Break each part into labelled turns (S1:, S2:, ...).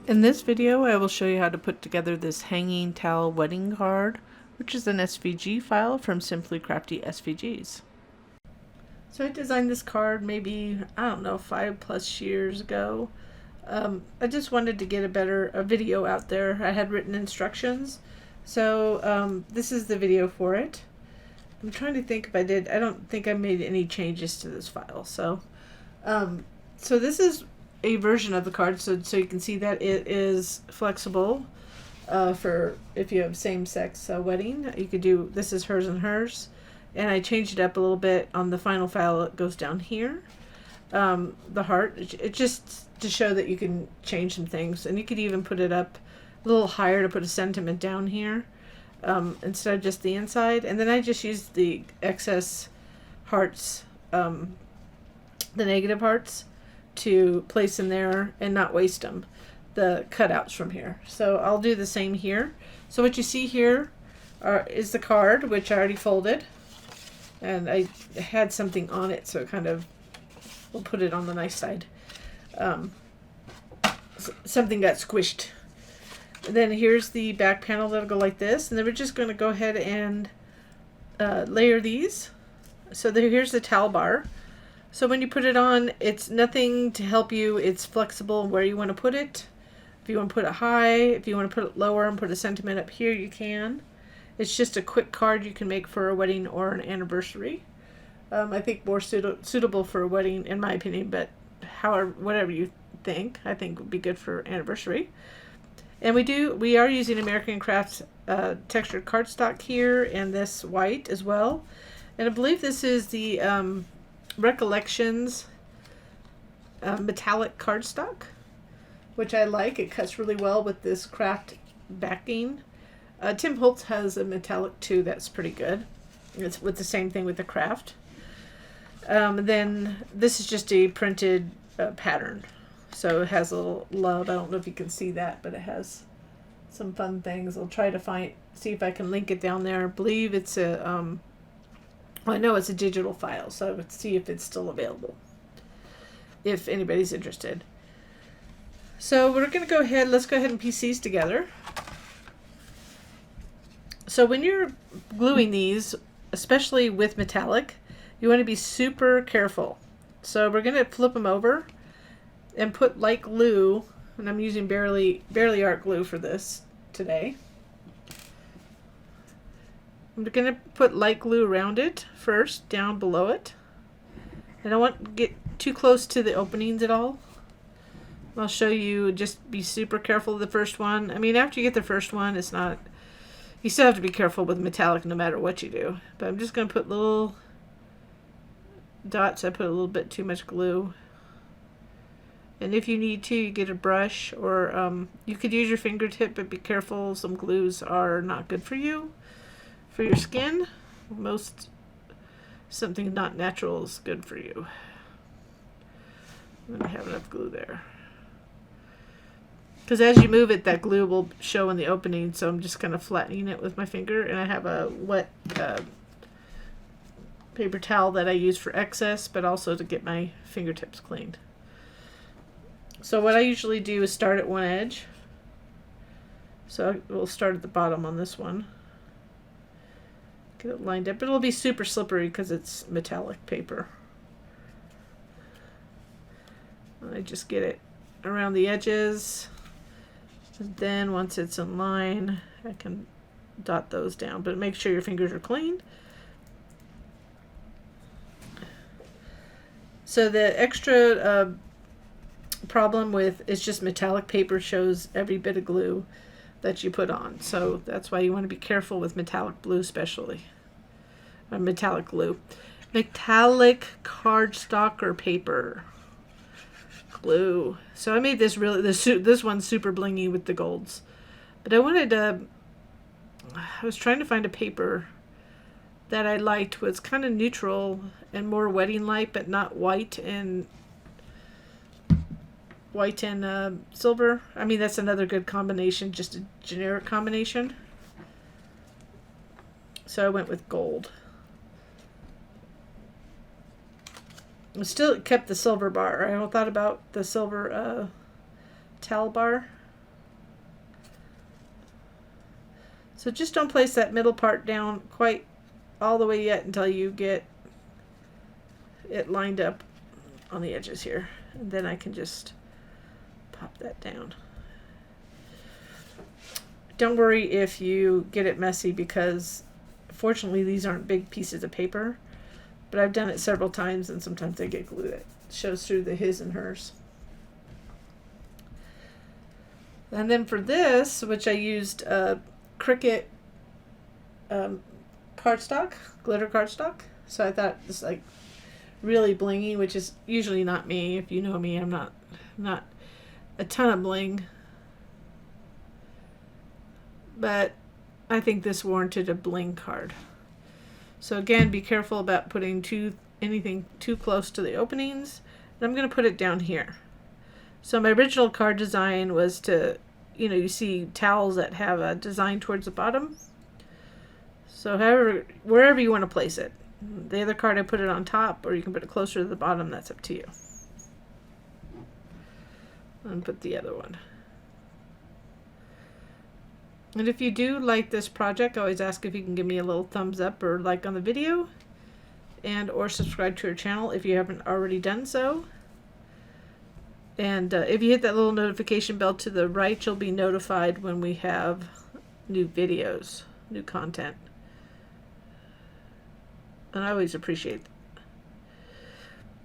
S1: In this video, I will show you how to put together this hanging towel wedding card, which is an SVG file from Simply Crafty SVGs. So I designed this card maybe, I don't know, 5+ years ago. I just wanted to get a video out there. I had written instructions, so this is the video for it. I'm trying to think if I did. I don't think I made any changes to this file. So this is a version of the card, so you can see that it is flexible for if you have same-sex wedding. You could do, this is hers and hers, and I changed it up a little bit on the final file. It goes down here, the heart, it just to show that you can change some things, and you could even put it up a little higher to put a sentiment down here instead of just the inside. And then I just used the excess hearts, the negative hearts, to place in there and not waste them, the cutouts from here. So I'll do the same here. So what you see here is the card, which I already folded, and I had something on it, so it kind of, we'll put it on the nice side. Something got squished. And then here's the back panel that'll go like this, and then we're just going to go ahead and layer these. So here's the towel bar. So when you put it on, it's nothing to help you. It's flexible where you want to put it. If you want to put it high, if you want to put it lower and put a sentiment up here, you can. It's just a quick card you can make for a wedding or an anniversary. I think more suitable for a wedding, in my opinion, but however, whatever you think, I think would be good for anniversary. And we are using American Crafts textured cardstock here, and this white as well. And I believe this is the Recollections metallic cardstock, which I like. It cuts really well with this craft backing. Tim Holtz has a metallic too that's pretty good. It's with the same thing with the craft. Then this is just a printed pattern, so it has a little love. I don't know if you can see that, but it has some fun things. I'll try to see if I can link it down there. I believe it's a I know it's a digital file, so I would see if it's still available, if anybody's interested. So we're going to go ahead, let's go ahead and piece these together. So when you're gluing these, especially with metallic, you want to be super careful. So we're going to flip them over and put light glue, and I'm using barely art glue for this today. I'm going to put light glue around it first, down below it. I don't want to get too close to the openings at all. I'll show you, just be super careful of the first one. I mean, after you get the first one, it's not, you still have to be careful with metallic no matter what you do. But I'm just going to put little dots. I put a little bit too much glue. And if you need to, you get a brush, or you could use your fingertip, but be careful. Some glues are not good for you. For your skin, something not natural is good for you. I'm going to have enough glue there, because as you move it, that glue will show in the opening. So I'm just kind of flattening it with my finger, and I have a wet paper towel that I use for excess, but also to get my fingertips cleaned. So what I usually do is start at one edge. So we'll start at the bottom on this one. Get it lined up. It'll be super slippery because it's metallic paper. I just get it around the edges, and then once it's in line, I can dot those down, but make sure your fingers are clean. So the extra problem with it's just metallic paper shows every bit of glue that you put on, so that's why you want to be careful with metallic glue, especially metallic glue. Metallic cardstock or paper glue. So I made this this one's super blingy with the golds, but I was trying to find a paper that I liked, was kind of neutral and more wedding light, but not white and silver. I mean, that's another good combination, just a generic combination. So I went with gold. I still kept the silver bar. I thought about the silver towel bar. So just don't place that middle part down quite all the way yet until you get it lined up on the edges here. And then I can just pop that down. Don't worry if you get it messy, because fortunately these aren't big pieces of paper, but I've done it several times and sometimes they get glue that shows through the his and hers. And then for this, which I used Cricut cardstock, glitter cardstock. So I thought this like really blingy, which is usually not me. If you know me, I'm not a ton of bling. But I think this warranted a bling card. So again, be careful about putting anything too close to the openings. And I'm going to put it down here. So my original card design was to, you see towels that have a design towards the bottom. So wherever you want to place it. The other card I put it on top, or you can put it closer to the bottom. That's up to you. And put the other one. And if you do like this project, I always ask if you can give me a little thumbs up or like on the video, and or subscribe to our channel if you haven't already done so. And if you hit that little notification bell to the right, you'll be notified when we have new videos, new content. And I always appreciate that.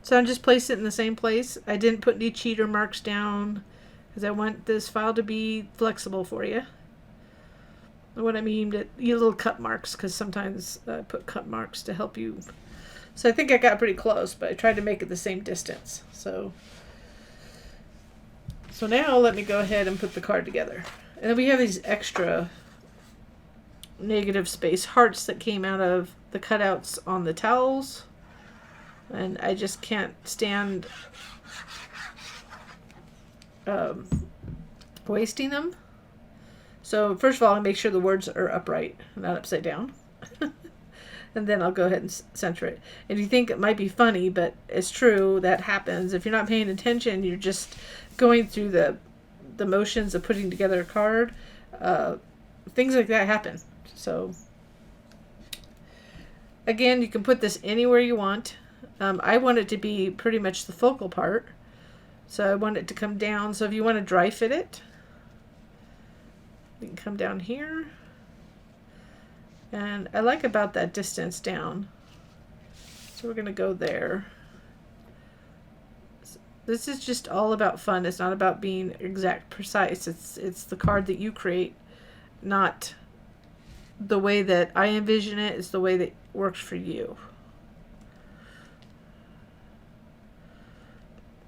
S1: So I'm just placing it in the same place. I didn't put any cheater marks down because I want this file to be flexible for you. What I mean, you little cut marks, because sometimes I put cut marks to help you. So I think I got pretty close, but I tried to make it the same distance. So now let me go ahead and put the card together. And then we have these extra negative space hearts that came out of the cutouts on the towels. And I just can't stand wasting them. So first of all, I'll make sure the words are upright, not upside down. And then I'll go ahead and center it. And you think it might be funny, but it's true, that happens. If you're not paying attention, you're just going through the motions of putting together a card. Things like that happen. So again, you can put this anywhere you want. I want it to be pretty much the focal part. So I want it to come down. So if you want to dry fit it, you can come down here. And I like about that distance down. So we're going to go there. This is just all about fun. It's not about being exact precise. It's the card that you create, not the way that I envision it. It's the way that works for you.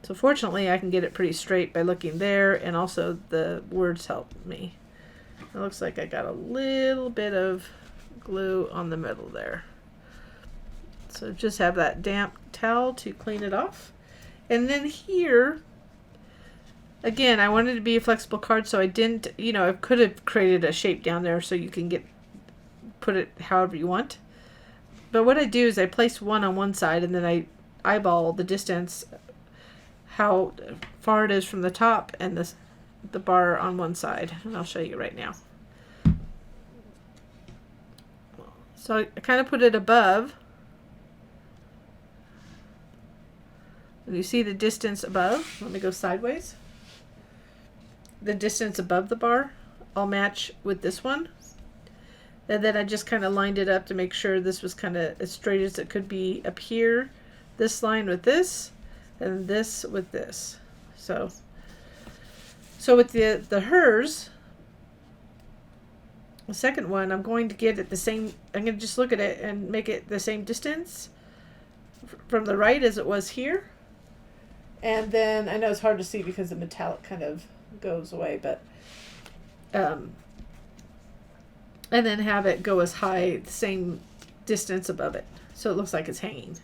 S1: So fortunately, I can get it pretty straight by looking there, and also the words help me. It looks like I got a little bit of glue on the middle there. So just have that damp towel to clean it off. And then here, again, I wanted it to be a flexible card, so I didn't, I could have created a shape down there so you can put it however you want. But what I do is I place one on one side, and then I eyeball the distance, how far it is from the top, and the bar on one side. And I'll show you right now. So I kind of put it above. And you see the distance above. Let me go sideways. The distance above the bar, I'll match with this one. And then I just kind of lined it up to make sure this was kind of as straight as it could be up here. This line with this, and this with this. So with the hers, the second one, I'm going to get it the same. I'm going to just look at it and make it the same distance from the right as it was here. And then I know it's hard to see because the metallic kind of goes away, but and then have it go as high, the same distance above it, so it looks like it's hanging.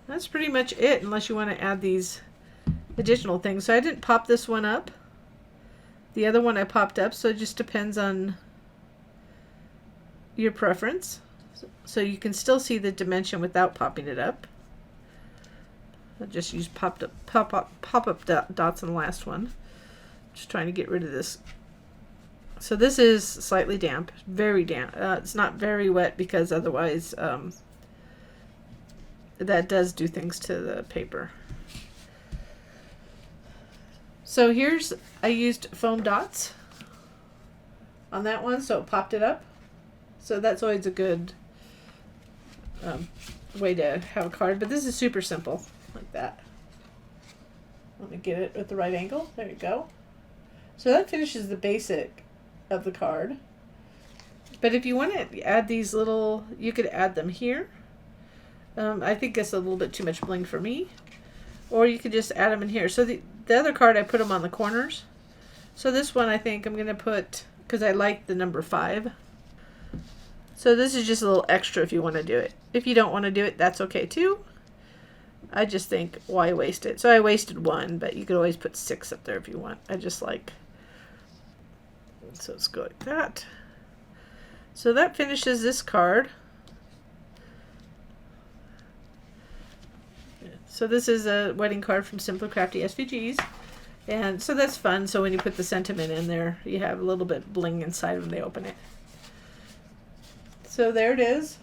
S1: That's pretty much it, unless you want to add these additional things. So I didn't pop this one up. The other one I popped up, so it just depends on your preference. So you can still see the dimension without popping it up. I just used pop-up dots on the last one. Just trying to get rid of this So this is slightly damp, very damp. It's not very wet because otherwise that does do things to the paper. So here's, I used foam dots on that one, so it popped it up. So that's always a good way to have a card. But this is super simple, like that. Let me get it at the right angle. There you go. So that finishes the basic of the card. But if you want to add these little, you could add them here. I think that's a little bit too much bling for me. Or you could just add them in here. So the other card, I put them on the corners. So this one I think I'm going to put, because I like the number 5. So this is just a little extra if you want to do it. If you don't want to do it, that's okay too. I just think, why waste it? So I wasted 1, but you could always put 6 up there if you want. I just like, so let's go like that. So that finishes this card. So this is a wedding card from Simply Crafty SVGs. And so that's fun. So when you put the sentiment in there, you have a little bit bling inside when they open it. So there it is.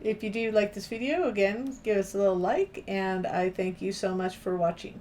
S1: If you do like this video, again, give us a little like, and I thank you so much for watching.